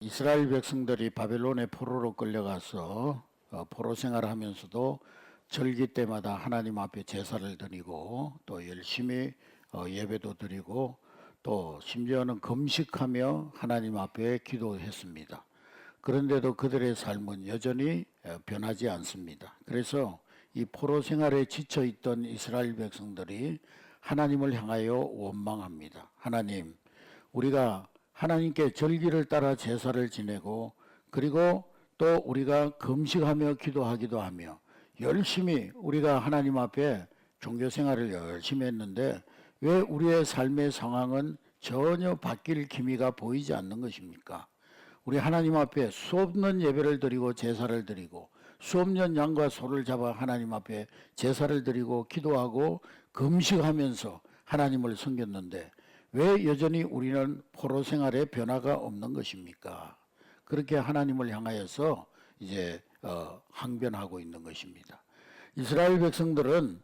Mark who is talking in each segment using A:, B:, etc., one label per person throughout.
A: 이스라엘 백성들이 바벨론의 포로로 끌려가서 포로 생활하면서도 절기 때마다 하나님 앞에 제사를 드리고 또 열심히 예배도 드리고 또 심지어는 금식하며 하나님 앞에 기도했습니다. 그런데도 그들의 삶은 여전히 변하지 않습니다. 그래서 이 포로 생활에 지쳐 있던 이스라엘 백성들이 하나님을 향하여 원망합니다. 하나님, 우리가 하나님께 절기를 따라 제사를 지내고 그리고 또 우리가 금식하며 기도하기도 하며 열심히 우리가 하나님 앞에 종교 생활을 열심히 했는데 왜 우리의 삶의 상황은 전혀 바뀔 기미가 보이지 않는 것입니까? 우리 하나님 앞에 수없는 예배를 드리고 제사를 드리고 수없는 양과 소를 잡아 하나님 앞에 제사를 드리고 기도하고 금식하면서 하나님을 섬겼는데 왜 여전히 우리는 포로 생활에 변화가 없는 것입니까? 그렇게 하나님을 향하여서 이제 항변하고 있는 것입니다. 이스라엘 백성들은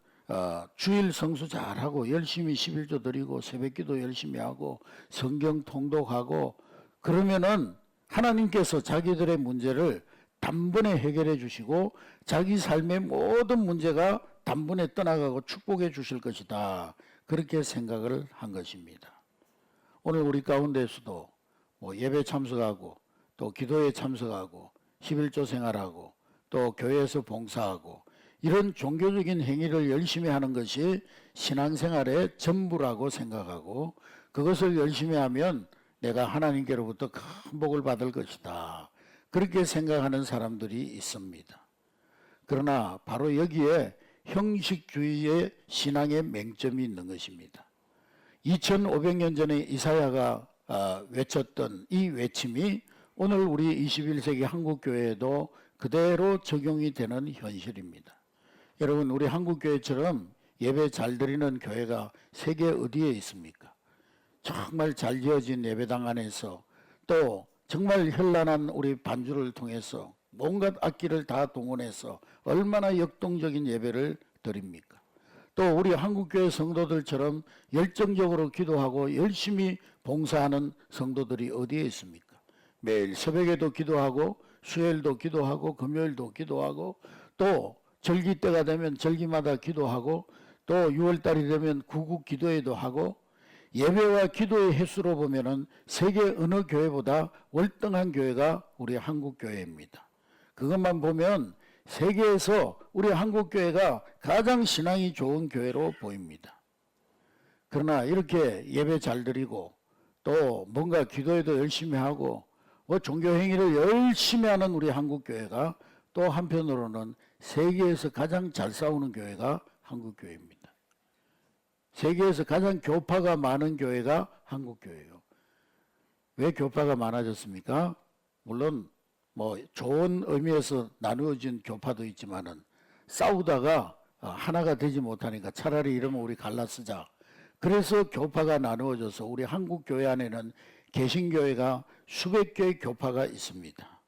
A: 주일 성수 잘하고 열심히 11조 드리고 새벽기도 열심히 하고 성경 통독하고 그러면은 하나님께서 자기들의 문제를 단번에 해결해 주시고 자기 삶의 모든 문제가 단번에 떠나가고 축복해 주실 것이다. 그렇게 생각을 한 것입니다. 오늘 우리 가운데서도 예배 참석하고 또 기도에 참석하고 11조 생활하고 또 교회에서 봉사하고 이런 종교적인 행위를 열심히 하는 것이 신앙생활의 전부라고 생각하고 그것을 열심히 하면 내가 하나님께로부터 큰 복을 받을 것이다. 그렇게 생각하는 사람들이 있습니다. 그러나 바로 여기에 형식주의의 신앙의 맹점이 있는 것입니다. 2500년 전에 이사야가 외쳤던 이 외침이 오늘 우리 21세기 한국교회에도 그대로 적용이 되는 현실입니다. 여러분, 우리 한국교회처럼 예배 잘 드리는 교회가 세계 어디에 있습니까? 정말 잘 지어진 예배당 안에서 또 정말 현란한 우리 반주를 통해서 온갖 악기를 다 동원해서 얼마나 역동적인 예배를 드립니까? 또 우리 한국교회 성도들처럼 열정적으로 기도하고 열심히 봉사하는 성도들이 어디에 있습니까? 매일 새벽에도 기도하고 수요일도 기도하고 금요일도 기도하고 또 절기 때가 되면 절기마다 기도하고 또 6월달이 되면 구국 기도회도 하고 예배와 기도의 횟수로 보면은 세계 어느 교회보다 월등한 교회가 우리 한국교회입니다. 그것만 보면 세계에서 우리 한국교회가 가장 신앙이 좋은 교회로 보입니다. 그러나 이렇게 예배 잘 드리고 또 뭔가 기도에도 열심히 하고 종교행위를 열심히 하는 우리 한국교회가 또 한편으로는 세계에서 가장 잘 싸우는 교회가 한국교회입니다. 세계에서 가장 교파가 많은 교회가 한국교회예요. 왜 교파가 많아졌습니까? 물론 좋은 의미에서 나누어진 교파도 있지만은 싸우다가 하나가 되지 못하니까 차라리 이러면 우리 갈라 쓰자. 그래서 교파가 나누어져서 우리 한국교회 안에는 개신교회가 수백 개의 교파가 있습니다.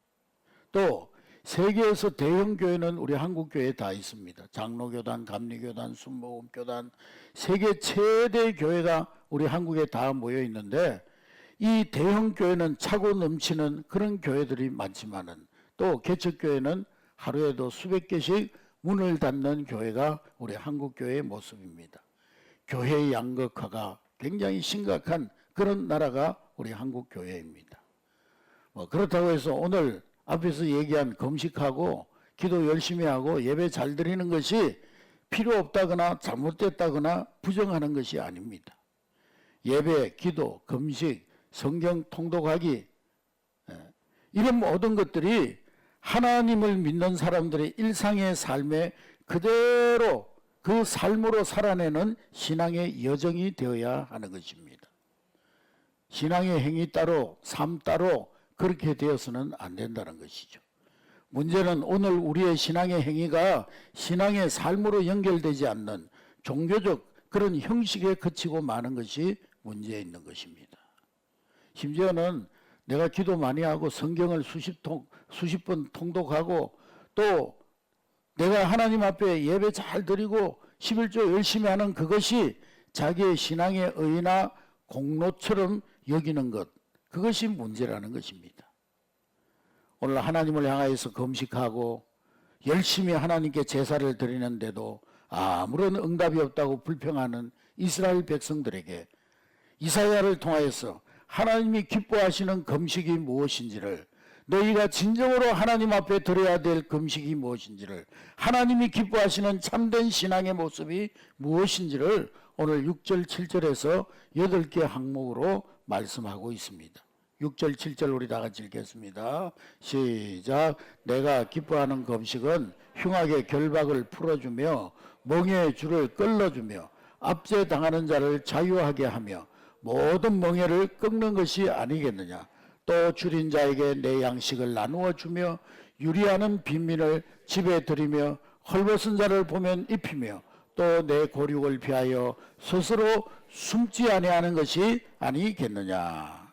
A: 또 세계에서 대형 교회는 우리 한국교회에 다 있습니다. 장로교단, 감리교단, 순복음교단, 세계 최대 교회가 우리 한국에 다 모여 있는데 이 대형 교회는 차고 넘치는 그런 교회들이 많지만은 또 개척교회는 하루에도 수백 개씩 문을 닫는 교회가 우리 한국교회의 모습입니다. 교회의 양극화가 굉장히 심각한 그런 나라가 우리 한국교회입니다. 그렇다고 해서 오늘 앞에서 얘기한 금식하고 기도 열심히 하고 예배 잘 드리는 것이 필요 없다거나 잘못됐다거나 부정하는 것이 아닙니다. 예배, 기도, 금식, 성경 통독하기 이런 모든 것들이 하나님을 믿는 사람들의 일상의 삶에 그대로 그 삶으로 살아내는 신앙의 여정이 되어야 하는 것입니다. 신앙의 행위 따로 삶 따로 그렇게 되어서는 안 된다는 것이죠. 문제는 오늘 우리의 신앙의 행위가 신앙의 삶으로 연결되지 않는 종교적 그런 형식에 그치고 마는 것이 문제에 있는 것입니다. 심지어는 내가 기도 많이 하고 성경을 수십 번 통독하고 또 내가 하나님 앞에 예배 잘 드리고 11조 열심히 하는 그것이 자기의 신앙의 의나 공로처럼 여기는 것, 그것이 문제라는 것입니다. 오늘 하나님을 향하여서 금식하고 열심히 하나님께 제사를 드리는데도 아무런 응답이 없다고 불평하는 이스라엘 백성들에게 이사야를 통하여서 하나님이 기뻐하시는 금식이 무엇인지를, 너희가 진정으로 하나님 앞에 드려야 될 금식이 무엇인지를, 하나님이 기뻐하시는 참된 신앙의 모습이 무엇인지를 오늘 6절 7절에서 8개 항목으로 말씀하고 있습니다. 6절 7절 우리 다 같이 읽겠습니다. 시작. 내가 기뻐하는 금식은 흉악의 결박을 풀어주며 멍에의 줄을 끌어주며 압제당하는 자를 자유하게 하며 모든 멍에를 꺾는 것이 아니겠느냐. 또 줄인 자에게 내 양식을 나누어 주며 유리하는 빈민을 집에 들이며 헐벗은 자를 보면 입히며 또 내 고륙을 피하여 스스로 숨지 아니하는 것이 아니겠느냐.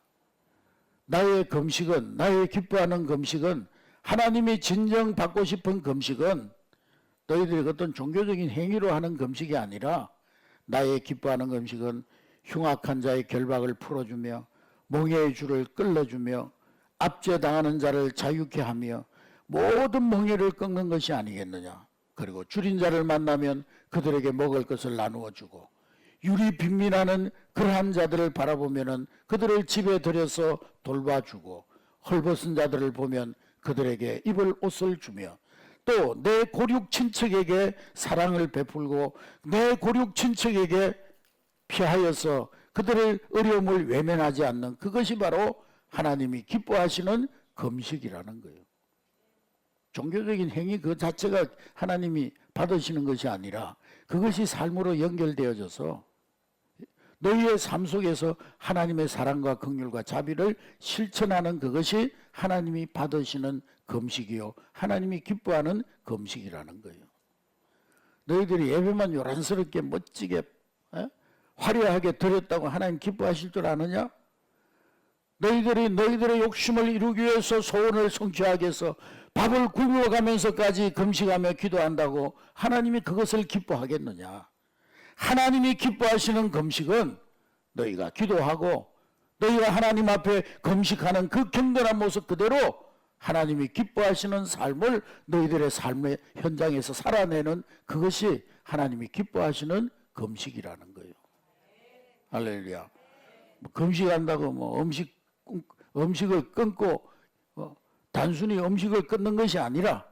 A: 나의 금식은, 나의 기뻐하는 금식은, 하나님이 진정 받고 싶은 금식은 너희들이 어떤 종교적인 행위로 하는 금식이 아니라, 나의 기뻐하는 금식은 흉악한 자의 결박을 풀어주며 멍에의 줄을 끌어주며 압제당하는 자를 자유케 하며 모든 멍에를 꺾는 것이 아니겠느냐. 그리고 줄인 자를 만나면 그들에게 먹을 것을 나누어 주고 유리 빈민하는 그러한 자들을 바라보면은 그들을 집에 들여서 돌봐주고 헐벗은 자들을 보면 그들에게 입을 옷을 주며 또 내 고륙 친척에게 사랑을 베풀고 내 고륙 친척에게 피하여서 그들의 어려움을 외면하지 않는, 그것이 바로 하나님이 기뻐하시는 금식이라는 거예요. 종교적인 행위 그 자체가 하나님이 받으시는 것이 아니라 그것이 삶으로 연결되어져서 너희의 삶 속에서 하나님의 사랑과 긍휼과 자비를 실천하는, 그것이 하나님이 받으시는 금식이요 하나님이 기뻐하는 금식이라는 거예요. 너희들이 예배만 요란스럽게 멋지게 화려하게 드렸다고 하나님 기뻐하실 줄 아느냐? 너희들이 너희들의 욕심을 이루기 위해서 소원을 성취하기 위해서 밥을 굶어가면서까지 금식하며 기도한다고 하나님이 그것을 기뻐하겠느냐? 하나님이 기뻐하시는 금식은 너희가 기도하고 너희가 하나님 앞에 금식하는 그 경건한 모습 그대로 하나님이 기뻐하시는 삶을 너희들의 삶의 현장에서 살아내는, 그것이 하나님이 기뻐하시는 금식이라는 거예요. 할렐루야. 금식한다고 음식을 끊고 단순히 음식을 끊는 것이 아니라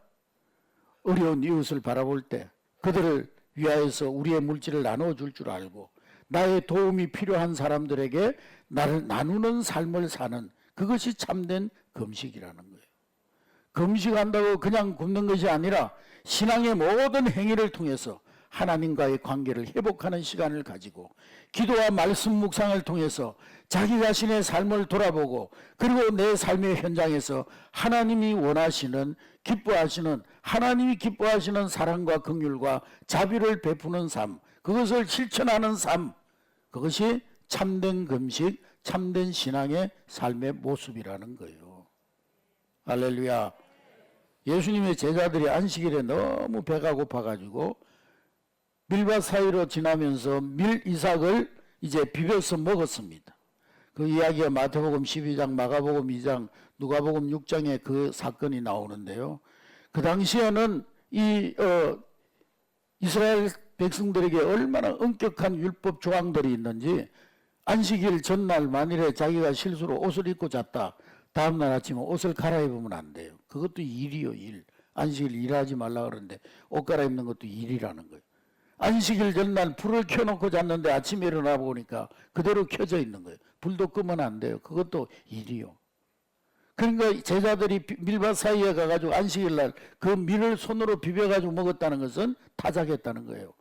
A: 어려운 이웃을 바라볼 때 그들을 위하여서 우리의 물질을 나누어 줄 줄 알고 나의 도움이 필요한 사람들에게 나를 나누는 삶을 사는, 그것이 참된 금식이라는 거예요. 금식한다고 그냥 굶는 것이 아니라 신앙의 모든 행위를 통해서 하나님과의 관계를 회복하는 시간을 가지고 기도와 말씀 묵상을 통해서 자기 자신의 삶을 돌아보고 그리고 내 삶의 현장에서 하나님이 원하시는, 기뻐하시는, 하나님이 기뻐하시는 사랑과 긍휼과 자비를 베푸는 삶, 그것을 실천하는 삶, 그것이 참된 금식, 참된 신앙의 삶의 모습이라는 거예요. 할렐루야. 예수님의 제자들이 안식일에 너무 배가 고파가지고 밀밭 사이로 지나면서 밀이삭을 이제 비벼서 먹었습니다. 그 이야기가 마태복음 12장, 마가복음 2장, 누가복음 6장에 그 사건이 나오는데요. 그 당시에는 이스라엘 백성들에게 얼마나 엄격한 율법 조항들이 있는지, 안식일 전날 만일에 자기가 실수로 옷을 입고 잤다, 다음날 아침에 옷을 갈아입으면 안 돼요. 그것도 일이요, 일. 안식일 일하지 말라 그러는데 옷 갈아입는 것도 일이라는 거예요. 안식일 전날 불을 켜놓고 잤는데 아침에 일어나 보니까 그대로 켜져 있는 거예요. 불도 끄면 안 돼요. 그것도 일이요. 그러니까 제자들이 밀밭 사이에 가가지고 안식일 날 그 밀을 손으로 비벼가지고 먹었다는 것은 타작했다는 거예요.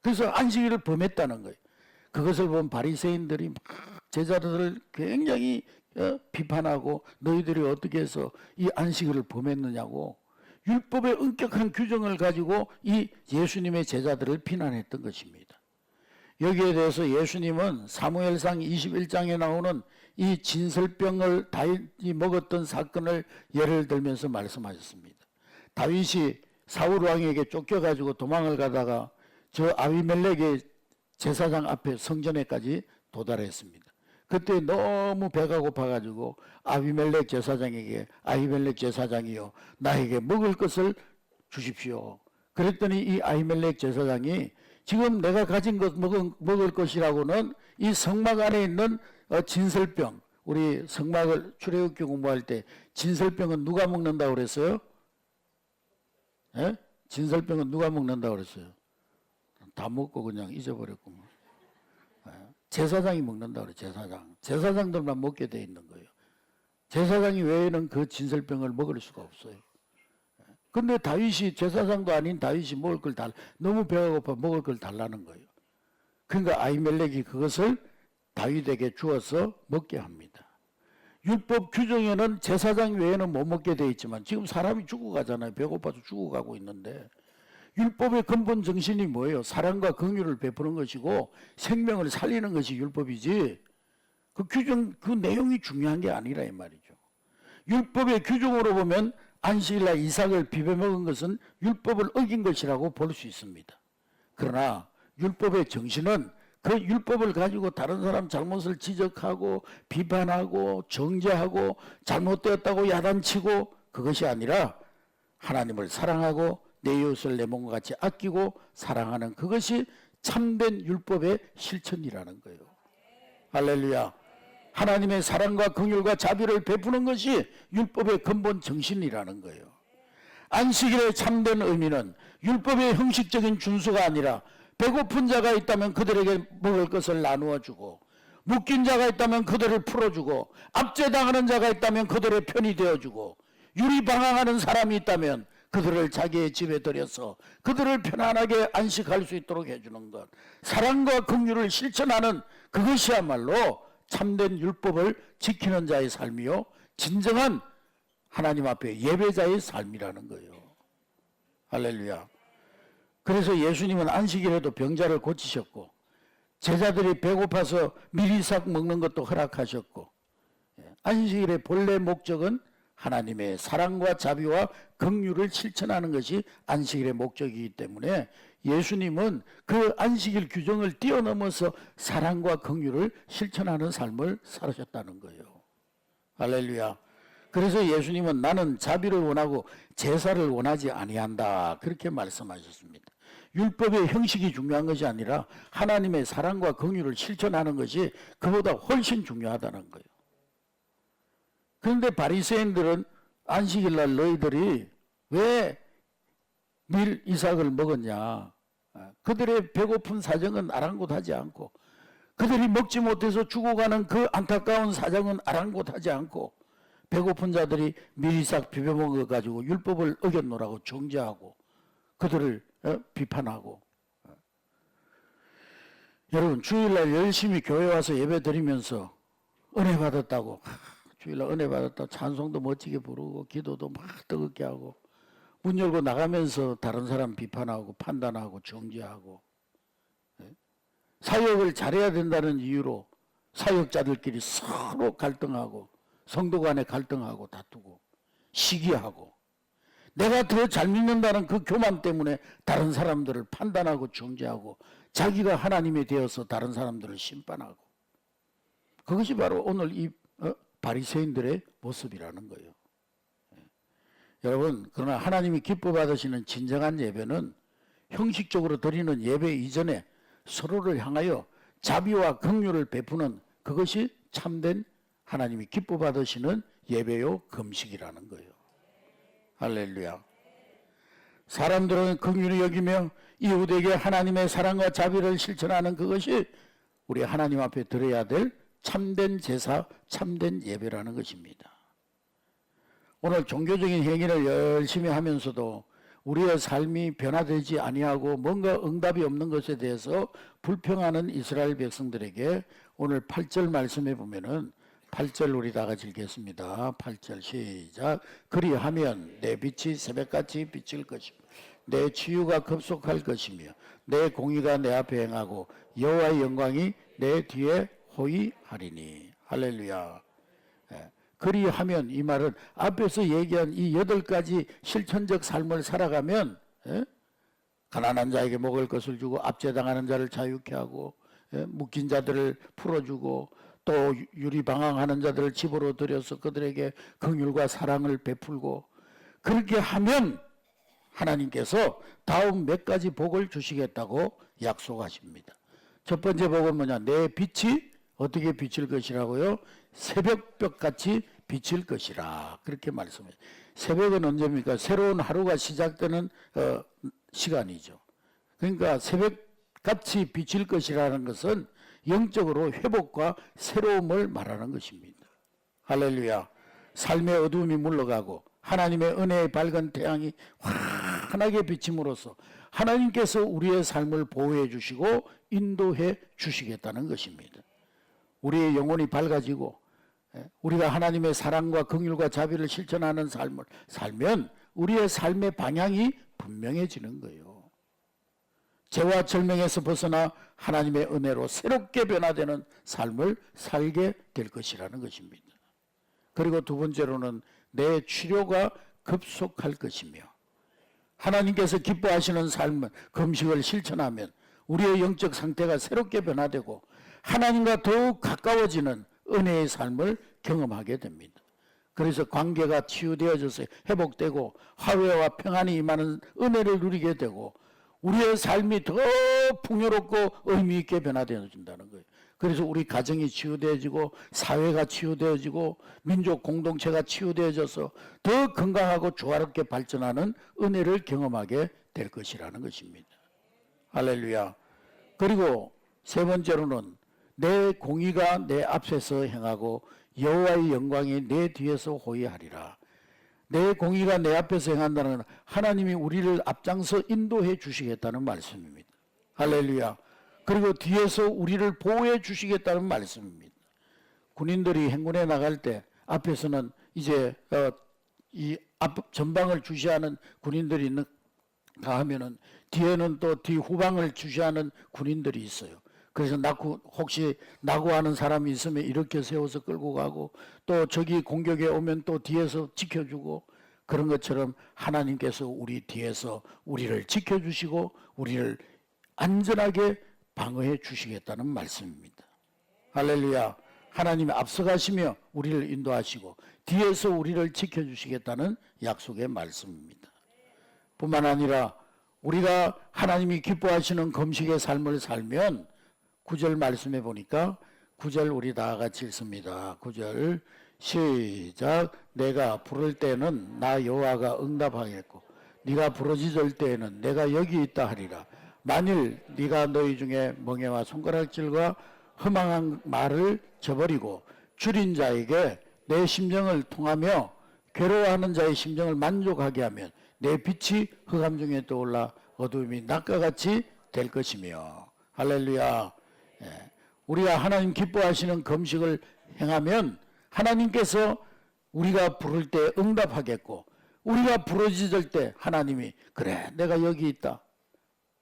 A: 그래서 안식일을 범했다는 거예요. 그것을 본 바리새인들이 막 제자들을 굉장히 비판하고 너희들이 어떻게 해서 이 안식일을 범했느냐고 율법의 엄격한 규정을 가지고 이 예수님의 제자들을 비난했던 것입니다. 여기에 대해서 예수님은 사무엘상 21장에 나오는 이 진설병을 다윗이 먹었던 사건을 예를 들면서 말씀하셨습니다. 다윗이 사울 왕에게 쫓겨가지고 도망을 가다가 저 아비멜렉의 제사장 앞에 성전에까지 도달했습니다. 그때 너무 배가 고파가지고 아비멜렉 제사장이요 나에게 먹을 것을 주십시오. 그랬더니 이 아비멜렉 제사장이 지금 내가 가진 것 먹을 것이라고는 이 성막 안에 있는 진설병, 우리 성막을 출애굽기 공부할 때 진설병은 누가 먹는다고 그랬어요? 예? 진설병은 누가 먹는다고 그랬어요? 다 먹고 그냥 잊어버렸구만. 예? 제사장이 먹는다고 그래. 제사장들만 먹게 돼 있는 거예요. 제사장이 외에는 그 진설병을 먹을 수가 없어요. 근데 다윗이, 제사장도 아닌 다윗이 먹을 걸 너무 배가 고파 먹을 걸 달라는 거예요. 그러니까 아히멜렉이 그것을 다윗에게 주어서 먹게 합니다. 율법 규정에는 제사장 외에는 못 먹게 돼 있지만 지금 사람이 죽어가잖아요. 배고파서 죽어가고 있는데 율법의 근본 정신이 뭐예요? 사랑과 긍휼을 베푸는 것이고 생명을 살리는 것이 율법이지, 그 규정, 그 내용이 중요한 게 아니라 이 말이죠. 율법의 규정으로 보면 안식일날 이삭을 비벼 먹은 것은 율법을 어긴 것이라고 볼 수 있습니다. 그러나 율법의 정신은 그 율법을 가지고 다른 사람 잘못을 지적하고 비판하고 정죄하고 잘못되었다고 야단치고 그것이 아니라 하나님을 사랑하고 내 이웃을 내 몸과 같이 아끼고 사랑하는 그것이 참된 율법의 실천이라는 거예요. 할렐루야. 하나님의 사랑과 긍휼과 자비를 베푸는 것이 율법의 근본 정신이라는 거예요. 안식일의 참된 의미는 율법의 형식적인 준수가 아니라 배고픈 자가 있다면 그들에게 먹을 것을 나누어 주고, 묶인 자가 있다면 그들을 풀어주고, 압제당하는 자가 있다면 그들의 편이 되어주고, 유리방황하는 사람이 있다면 그들을 자기의 집에 들여서 그들을 편안하게 안식할 수 있도록 해주는 것, 사랑과 긍휼을 실천하는 그것이야말로 참된 율법을 지키는 자의 삶이요 진정한 하나님 앞에 예배자의 삶이라는 거예요. 할렐루야. 그래서 예수님은 안식일에도 병자를 고치셨고, 제자들이 배고파서 미리삭 먹는 것도 허락하셨고, 안식일의 본래 목적은 하나님의 사랑과 자비와 긍휼을 실천하는 것이 안식일의 목적이기 때문에 예수님은 그 안식일 규정을 뛰어넘어서 사랑과 긍휼을 실천하는 삶을 살으셨다는 거예요. 할렐루야. 그래서 예수님은 나는 자비를 원하고 제사를 원하지 아니한다, 그렇게 말씀하셨습니다. 율법의 형식이 중요한 것이 아니라 하나님의 사랑과 긍휼을 실천하는 것이 그보다 훨씬 중요하다는 거예요. 그런데 바리새인들은 안식일날 너희들이 왜 밀 이삭을 먹었냐, 그들의 배고픈 사정은 아랑곳하지 않고, 그들이 먹지 못해서 죽어가는 그 안타까운 사정은 아랑곳하지 않고, 배고픈 자들이 밀이삭 비벼 먹어 가지고 율법을 어겼노라고 정죄하고 그들을 비판하고. 여러분, 주일날 열심히 교회 와서 예배 드리면서 은혜 받았다고, 주일날 은혜 받았다고 찬송도 멋지게 부르고 기도도 막 뜨겁게 하고, 문 열고 나가면서 다른 사람 비판하고 판단하고 정죄하고, 사역을 잘해야 된다는 이유로 사역자들끼리 서로 갈등하고, 성도 간에 갈등하고 다투고 시기하고, 내가 더 잘 믿는다는 그 교만 때문에 다른 사람들을 판단하고 정죄하고 자기가 하나님이 되어서 다른 사람들을 심판하고, 그것이 바로 오늘 이 바리새인들의 모습이라는 거예요. 여러분, 그러나 하나님이 기뻐 받으시는 진정한 예배는 형식적으로 드리는 예배 이전에 서로를 향하여 자비와 긍휼을 베푸는 그것이 참된 하나님이 기뻐 받으시는 예배요 금식이라는 거예요. 할렐루야. 사람들은 긍휼히 여기며 이웃에게 하나님의 사랑과 자비를 실천하는 그것이 우리 하나님 앞에 드려야 될 참된 제사, 참된 예배라는 것입니다. 오늘 종교적인 행위를 열심히 하면서도 우리의 삶이 변화되지 아니하고 뭔가 응답이 없는 것에 대해서 불평하는 이스라엘 백성들에게 오늘 8절 말씀해 보면은, 8절 우리 다 같이 읽겠습니다. 8절 시작. 그리하면 내 빛이 새벽같이 비칠 것이며 내 치유가 급속할 것이며 내 공의가 내 앞에 행하고 여호와의 영광이 내 뒤에 호위하리니. 할렐루야. 그리하면, 이 말은 앞에서 얘기한 이 8가지 실천적 삶을 살아가면, 가난한 자에게 먹을 것을 주고 압제당하는 자를 자유케 하고, 묶인 자들을 풀어주고, 또 유리방황하는 자들을 집으로 들여서 그들에게 긍휼과 사랑을 베풀고 그렇게 하면 하나님께서 다음 몇 가지 복을 주시겠다고 약속하십니다. 첫 번째 복은 뭐냐? 내 빛이 어떻게 비칠 것이라고요? 새벽볕같이 비칠 것이라 그렇게 말씀해요. 새벽은 언제입니까? 새로운 하루가 시작되는 시간이죠. 그러니까 새벽같이 비칠 것이라는 것은 영적으로 회복과 새로움을 말하는 것입니다. 할렐루야. 삶의 어두움이 물러가고 하나님의 은혜의 밝은 태양이 환하게 비침으로써 하나님께서 우리의 삶을 보호해 주시고 인도해 주시겠다는 것입니다. 우리의 영혼이 밝아지고 우리가 하나님의 사랑과 긍휼과 자비를 실천하는 삶을 살면 우리의 삶의 방향이 분명해지는 거예요. 죄와 절명에서 벗어나 하나님의 은혜로 새롭게 변화되는 삶을 살게 될 것이라는 것입니다. 그리고 두 번째로는 내 치료가 급속할 것이며 하나님께서 기뻐하시는 삶은 금식을 실천하면 우리의 영적 상태가 새롭게 변화되고 하나님과 더욱 가까워지는 은혜의 삶을 경험하게 됩니다. 그래서 관계가 치유되어져서 회복되고 화해와 평안이 임하는 은혜를 누리게 되고 우리의 삶이 더 풍요롭고 의미 있게 변화되어진다는 거예요. 그래서 우리 가정이 치유되어지고 사회가 치유되어지고 민족 공동체가 치유되어져서 더 건강하고 조화롭게 발전하는 은혜를 경험하게 될 것이라는 것입니다. 할렐루야. 그리고 세 번째로는 내 공의가 내 앞에서 행하고 여호와의 영광이 내 뒤에서 호위하리라. 내 공의가 내 앞에서 행한다는 건 하나님이 우리를 앞장서 인도해 주시겠다는 말씀입니다. 할렐루야. 그리고 뒤에서 우리를 보호해 주시겠다는 말씀입니다. 군인들이 행군에 나갈 때 앞에서는 이제 이 앞 전방을 주시하는 군인들이 있는가 하면은 뒤에는 또 뒤 후방을 주시하는 군인들이 있어요. 그래서 혹시 낙오하는 사람이 있으면 이렇게 세워서 끌고 가고 또 적이 공격에 오면 또 뒤에서 지켜주고 그런 것처럼 하나님께서 우리 뒤에서 우리를 지켜주시고 우리를 안전하게 방어해 주시겠다는 말씀입니다. 할렐루야. 하나님이 앞서가시며 우리를 인도하시고 뒤에서 우리를 지켜주시겠다는 약속의 말씀입니다. 뿐만 아니라 우리가 하나님이 기뻐하시는 금식의 삶을 살면 9절 말씀해 보니까 9절 우리 다 같이 읽습니다. 9절 시작. 내가 부를 때는 나 여호와가 응답하겠고 네가 부르짖을 때에는 내가 여기 있다 하리라. 만일 네가 너희 중에 멍에와 손가락질과 허망한 말을 저버리고 줄인 자에게 내 심정을 통하며 괴로워하는 자의 심정을 만족하게 하면 내 빛이 흑암 중에 떠올라 어두움이 낮과 같이 될 것이며. 할렐루야. 우리가 하나님 기뻐하시는 금식을 행하면 하나님께서 우리가 부를 때 응답하겠고 우리가 부르짖을 때 하나님이 그래 내가 여기 있다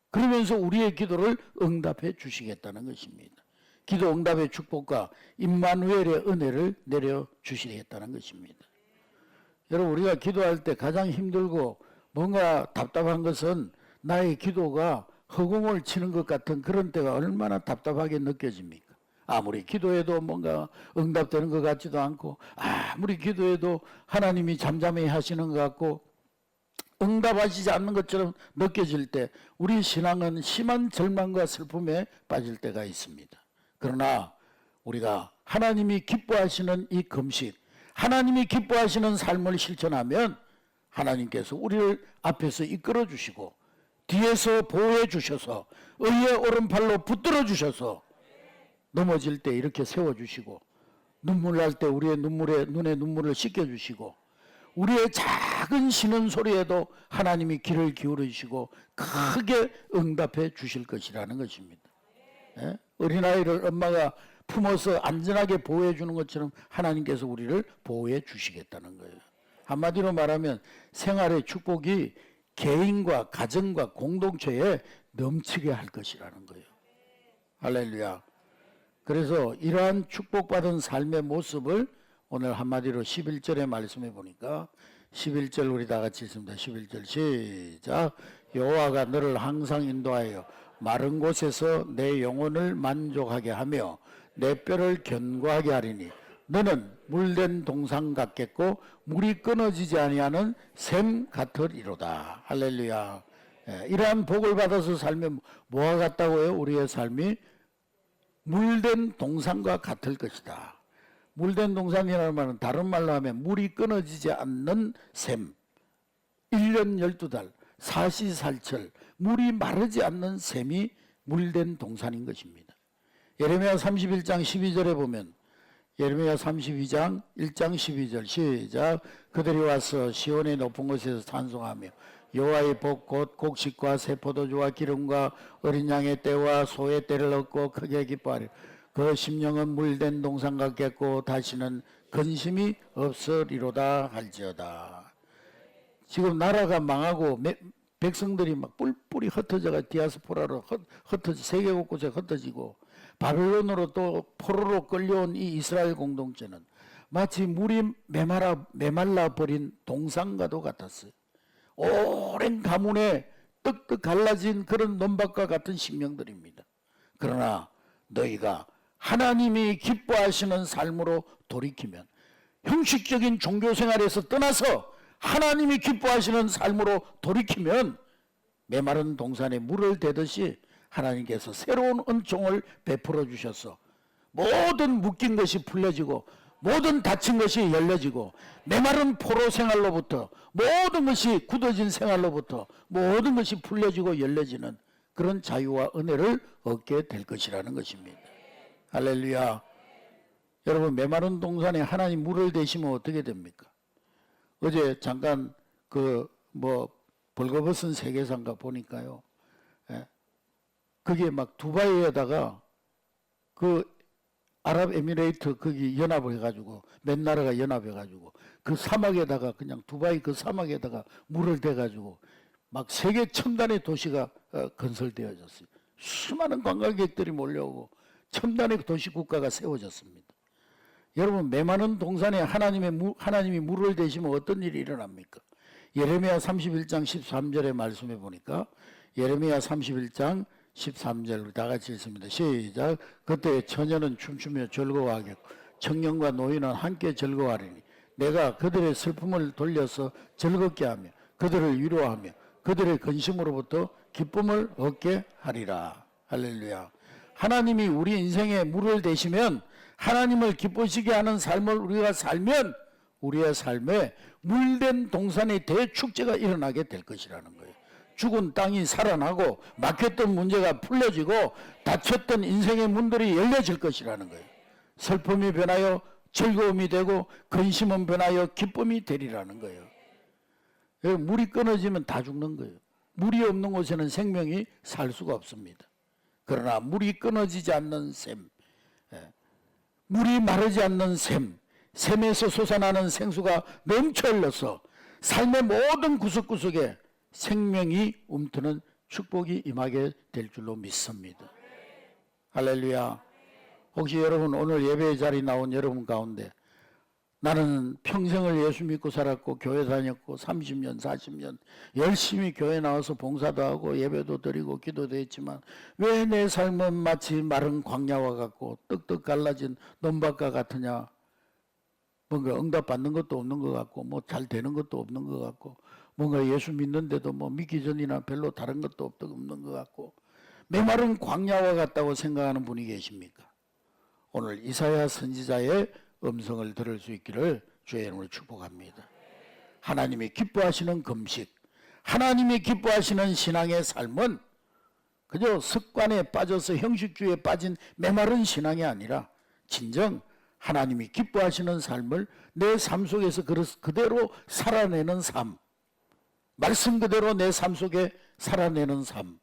A: 그러면서 우리의 기도를 응답해 주시겠다는 것입니다. 기도 응답의 축복과 임마누엘의 은혜를 내려주시겠다는 것입니다. 여러분 우리가 기도할 때 가장 힘들고 뭔가 답답한 것은 나의 기도가 허공을 치는 것 같은 그런 때가 얼마나 답답하게 느껴집니까? 아무리 기도해도 뭔가 응답되는 것 같지도 않고 아무리 기도해도 하나님이 잠잠히 하시는 것 같고 응답하시지 않는 것처럼 느껴질 때 우리 신앙은 심한 절망과 슬픔에 빠질 때가 있습니다. 그러나 우리가 하나님이 기뻐하시는 이 금식, 하나님이 기뻐하시는 삶을 실천하면 하나님께서 우리를 앞에서 이끌어 주시고 뒤에서 보호해 주셔서 의의 오른팔로 붙들어 주셔서 넘어질 때 이렇게 세워주시고 눈물 날 때 우리의 눈에 눈물을 씻겨주시고 우리의 작은 쉬는 소리에도 하나님이 귀를 기울여 주시고 크게 응답해 주실 것이라는 것입니다. 예? 어린아이를 엄마가 품어서 안전하게 보호해 주는 것처럼 하나님께서 우리를 보호해 주시겠다는 거예요. 한마디로 말하면 생활의 축복이 개인과 가정과 공동체에 넘치게 할 것이라는 거예요. 할렐루야. 그래서 이러한 축복받은 삶의 모습을 오늘 한마디로 11절에 말씀해 보니까 11절 우리 다 같이 읽습니다. 11절 시작. 여호와가 너를 항상 인도하여 마른 곳에서 내 영혼을 만족하게 하며 내 뼈를 견고하게 하리니 너는 물된 동상 같겠고 물이 끊어지지 아니하는 샘 같으리로다. 할렐루야. 이러한 복을 받아서 살면 뭐와 같다고요? 우리의 삶이 물된 동산과 같을 것이다. 물된 동산이라는 말은 다른 말로 하면 물이 끊어지지 않는 샘, 1년 12달, 사시살철 물이 마르지 않는 샘이 물된 동산인 것입니다. 예레미야 31장 12절에 보면 예레미야 32장 1장 12절 시작. 그들이 와서 시온의 높은 곳에서 찬송하며 여호와의 복 곧 곡식과 새 포도주와 기름과 어린 양의 떼와 소의 떼를 얻고 크게 기뻐하리. 그 심령은 물된 동산 같겠고 다시는 근심이 없으리로다 할지어다. 지금 나라가 망하고 백성들이 막 뿔뿔이 흩어져가 디아스포라로 흩어져 세계 곳곳에 흩어지고 바벨론으로 또 포로로 끌려온 이 이스라엘 공동체는 마치 물이 메말라 버린 동산과도 같았어요. 오랜 가문에 떡떡 갈라진 그런 논밭과 같은 심령들입니다. 그러나 너희가 하나님이 기뻐하시는 삶으로 돌이키면, 형식적인 종교생활에서 떠나서 하나님이 기뻐하시는 삶으로 돌이키면 메마른 동산에 물을 대듯이 하나님께서 새로운 은총을 베풀어 주셔서 모든 묶인 것이 풀려지고 모든 닫힌 것이 열려지고 메마른 포로 생활로부터 모든 것이 굳어진 생활로부터 모든 것이 풀려지고 열려지는 그런 자유와 은혜를 얻게 될 것이라는 것입니다. 할렐루야. 여러분, 메마른 동산에 하나님 물을 대시면 어떻게 됩니까? 어제 잠깐 벌거벗은 세계사인가 보니까요. 그게 막 두바이에다가 그 아랍에미레이트 거기 연합을 해가지고 몇 나라가 연합해가지고 그 사막에다가 그냥 두바이 그 사막에다가 물을 대가지고 막 세계 첨단의 도시가 건설되어졌어요. 수많은 관광객들이 몰려오고 첨단의 도시 국가가 세워졌습니다. 여러분, 메마른 동산에 하나님이 물을 대시면 어떤 일이 일어납니까? 예레미야 31장 13절의 말씀해 보니까 예레미야 31장 13절 다 같이 읽습니다. 시작. 그때 처녀는 춤추며 즐거워하겠고 청년과 노인은 함께 즐거워하리니 내가 그들의 슬픔을 돌려서 즐겁게 하며 그들을 위로하며 그들의 근심으로부터 기쁨을 얻게 하리라. 할렐루야. 하나님이 우리 인생에 물을 대시면, 하나님을 기쁘시게 하는 삶을 우리가 살면 우리의 삶에 물된 동산의 대축제가 일어나게 될 것이라는 거예요. 죽은 땅이 살아나고 막혔던 문제가 풀려지고 닫혔던 인생의 문들이 열려질 것이라는 거예요. 슬픔이 변하여 즐거움이 되고 근심은 변하여 기쁨이 되리라는 거예요. 물이 끊어지면 다 죽는 거예요. 물이 없는 곳에는 생명이 살 수가 없습니다. 그러나 물이 끊어지지 않는 샘, 물이 마르지 않는 샘에서 솟아나는 생수가 넘쳐 흘러서 삶의 모든 구석구석에 생명이 움트는 축복이 임하게 될 줄로 믿습니다. 할렐루야. 혹시 여러분 오늘 예배의 자리 나온 여러분 가운데 나는 평생을 예수 믿고 살았고 교회 다녔고 30년 40년 열심히 교회 나와서 봉사도 하고 예배도 드리고 기도도 했지만 왜 내 삶은 마치 마른 광야와 같고 떡떡 갈라진 논밭과 같으냐. 뭔가 응답받는 것도 없는 것 같고 뭐 잘 되는 것도 없는 것 같고 뭔가 예수 믿는데도 뭐 믿기 전이나 별로 다른 것도 없는 것 같고 메마른 광야와 같다고 생각하는 분이 계십니까? 오늘 이사야 선지자의 음성을 들을 수 있기를 주의 이름으로 축복합니다. 하나님이 기뻐하시는 금식, 하나님이 기뻐하시는 신앙의 삶은 그저 습관에 빠져서 형식주의에 빠진 메마른 신앙이 아니라 진정 하나님이 기뻐하시는 삶을 내 삶 속에서 그대로 살아내는 삶, 말씀 그대로 내 삶 속에 살아내는 삶,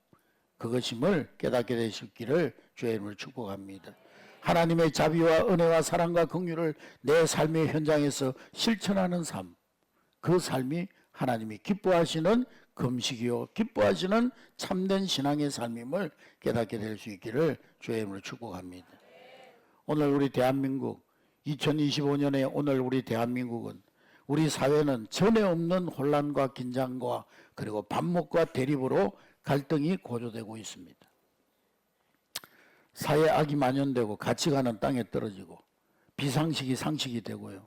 A: 그것임을 깨닫게 되시기를 주의 이름으로 축복합니다. 하나님의 자비와 은혜와 사랑과 긍휼을 내 삶의 현장에서 실천하는 삶, 그 삶이 하나님이 기뻐하시는 금식이요 기뻐하시는 참된 신앙의 삶임을 깨닫게 될 수 있기를 주의 이름으로 축복합니다. 오늘 우리 대한민국 2025년에 오늘 우리 대한민국은 우리 사회는 전에 없는 혼란과 긴장과 그리고 반목과 대립으로 갈등이 고조되고 있습니다. 사회 악이 만연되고 가치관은 땅에 떨어지고 비상식이 상식이 되고요.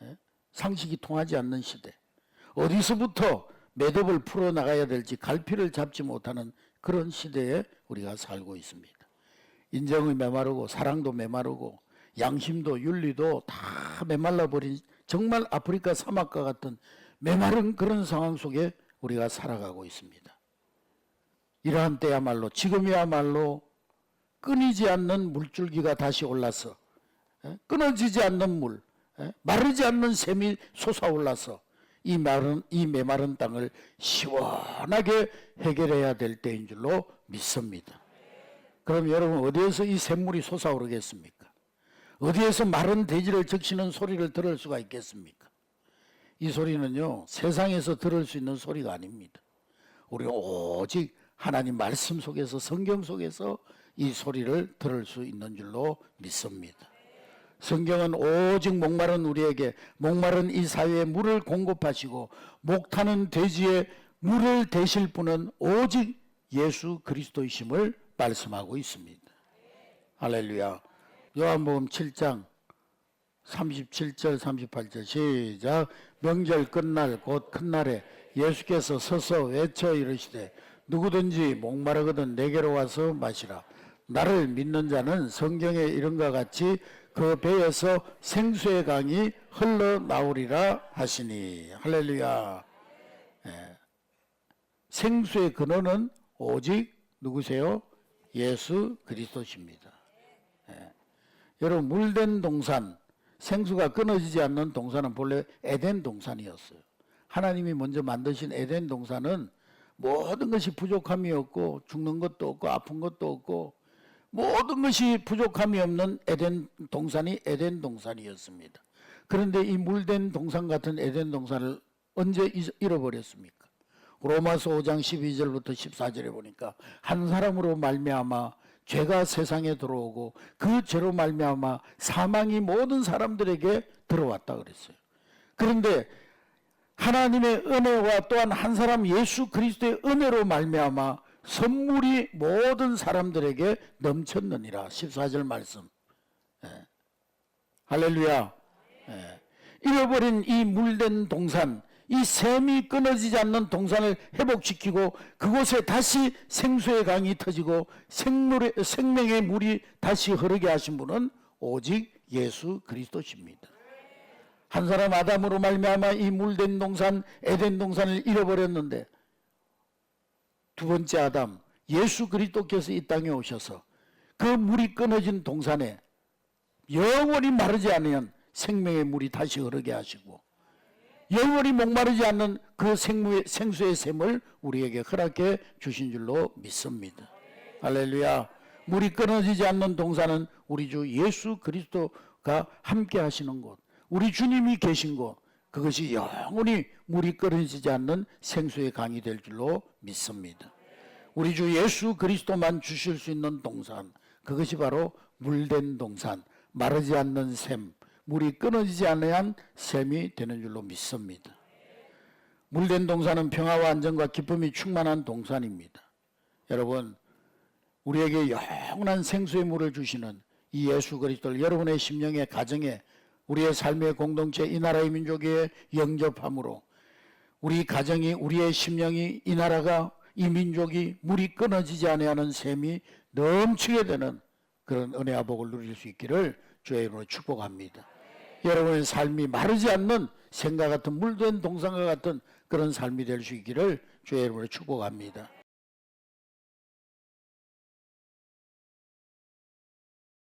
A: 예? 상식이 통하지 않는 시대. 어디서부터 매듭을 풀어나가야 될지 갈피를 잡지 못하는 그런 시대에 우리가 살고 있습니다. 인정이 메마르고 사랑도 메마르고 양심도 윤리도 다 메말라버린 정말 아프리카 사막과 같은 메마른 그런 상황 속에 우리가 살아가고 있습니다. 이러한 때야말로 지금이야말로 끊이지 않는 물줄기가 다시 올라서 끊어지지 않는 물, 마르지 않는 샘이 솟아올라서 이 메마른 땅을 시원하게 해결해야 될 때인 줄로 믿습니다. 그럼 여러분 어디에서 이 샘물이 솟아오르겠습니까? 어디에서 마른 대지를 적시는 소리를 들을 수가 있겠습니까? 이 소리는요 세상에서 들을 수 있는 소리가 아닙니다. 우리가 오직 하나님 말씀 속에서 성경 속에서 이 소리를 들을 수 있는 줄로 믿습니다. 성경은 오직 목마른 우리에게 목마른 이 사회에 물을 공급하시고 목타는 돼지에 물을 대실 분은 오직 예수 그리스도이심을 말씀하고 있습니다. 할렐루야. 요한복음 7장 37절 38절 시작. 명절 끝날 곧 큰 날에 예수께서 서서 외쳐 이르시되 누구든지 목마르거든 내게로 와서 마시라. 나를 믿는 자는 성경에 이른과 같이 그 배에서 생수의 강이 흘러나오리라 하시니. 할렐루야. 생수의 근원은 오직 누구세요? 예수 그리스도십니다. 여러분 물된 동산, 생수가 끊어지지 않는 동산은 본래 에덴 동산이었어요. 하나님이 먼저 만드신 에덴 동산은 모든 것이 부족함이 없고 죽는 것도 없고 아픈 것도 없고 모든 것이 부족함이 없는 에덴 동산이 에덴 동산이었습니다. 그런데 이 물된 동산 같은 에덴 동산을 언제 잃어버렸습니까? 로마서 5장 12절부터 14절에 보니까 한 사람으로 말미암아 죄가 세상에 들어오고 그 죄로 말미암아 사망이 모든 사람들에게 들어왔다 그랬어요. 그런데 하나님의 은혜와 또한 한 사람 예수 그리스도의 은혜로 말미암아 선물이 모든 사람들에게 넘쳤느니라. 14절 말씀. 할렐루야. 잃어버린 이 물된 동산, 이 샘이 끊어지지 않는 동산을 회복시키고 그곳에 다시 생수의 강이 터지고 생명의 물이 다시 흐르게 하신 분은 오직 예수 그리스도십니다. 한 사람 아담으로 말미암아 이 물된 동산 에덴 동산을 잃어버렸는데 두 번째 아담 예수 그리스도께서 이 땅에 오셔서 그 물이 끊어진 동산에 영원히 마르지 않으면 생명의 물이 다시 흐르게 하시고 영원히 목마르지 않는 그 생수의 샘을 우리에게 허락해 주신 줄로 믿습니다. 할렐루야. 물이 끊어지지 않는 동산은 우리 주 예수 그리스도가 함께 하시는 곳, 우리 주님이 계신 곳, 그것이 영원히 물이 끊어지지 않는 생수의 강이 될 줄로 믿습니다. 우리 주 예수 그리스도만 주실 수 있는 동산, 그것이 바로 물된 동산, 마르지 않는 샘, 물이 끊어지지 않아야 샘이 되는 줄로 믿습니다. 물된 동산은 평화와 안정과 기쁨이 충만한 동산입니다. 여러분, 우리에게 영원한 생수의 물을 주시는 이 예수 그리스도를 여러분의 심령의 가정에 우리의 삶의 공동체 이 나라의 민족에 영접함으로 우리 가정이 우리의 심령이 이 나라가 이 민족이 물이 끊어지지 않아야하는 샘이 넘치게 되는 그런 은혜와 복을 누릴 수 있기를 주의 이름으로 축복합니다. 여러분의 삶이 마르지 않는 생과 같은 물된 동산과 같은 그런 삶이 될 수 있기를 주의 이름으로 축복합니다.